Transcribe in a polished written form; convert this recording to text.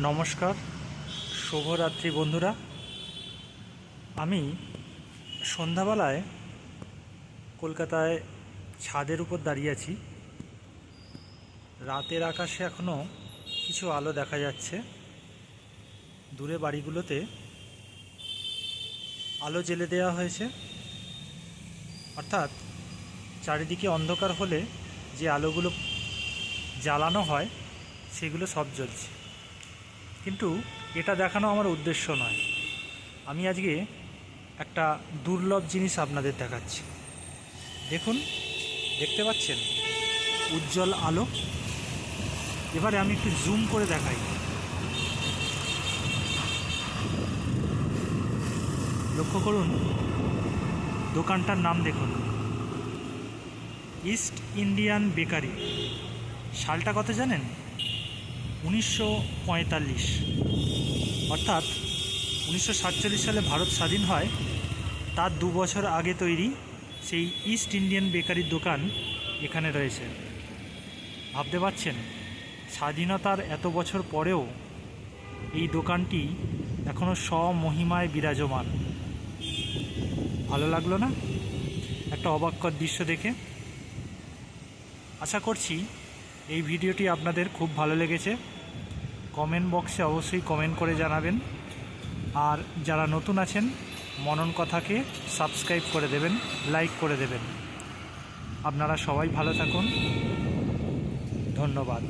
নমস্কার, শুভরাত্রি বন্ধুরা। আমি সন্ধ্যাবেলায় কলকাতায় ছাদের উপর দাঁড়িয়ে আছি। রাতের আকাশে এখনও কিছু আলো দেখা যাচ্ছে। দূরে বাড়িগুলোতে আলো জ্বেলে দেওয়া হয়েছে, অর্থাৎ চারিদিকে অন্ধকার হলে যে আলোগুলো জ্বালানো হয় সেগুলো সব জ্বলছে। কিন্তু এটা দেখানো আমার উদ্দেশ্য নয়। আমি আজকে একটা দুর্লভ জিনিস আপনাদের দেখাচ্ছি। দেখুন, দেখতে পাচ্ছেন উজ্জ্বল আলো। এবারে আমি একটু জুম করে দেখাই। লক্ষ্য করুন, দোকানটার নাম দেখুন, ইস্ট ইন্ডিয়ান বেকারি। সালটা কত জানেন? 1945, অর্থাৎ 1947 সালে ভারত স্বাধীন হয়। তার 2 বছর আগে তৈরি সেই ইস্ট ইন্ডিয়ান বেকারির দোকান এখানে রয়েছে। ভাবতে পারছেন, স্বাধীনতার এত বছর পরেও এই দোকানটি এখনও স্বমহিমায় বিরাজমান। ভালো লাগলো না একটা অবাককর দৃশ্য দেখে? আশা করছি এই ভিডিওটি আপনাদের খুব ভালো লেগেছে। কমেন্ট বক্সে অবশ্যই কমেন্ট করে জানাবেন। আর যারা নতুন আছেন, মনন কথাকে সাবস্ক্রাইব করে দেবেন, লাইক করে দেবেন। আপনারা সবাই ভালো থাকুন। ধন্যবাদ।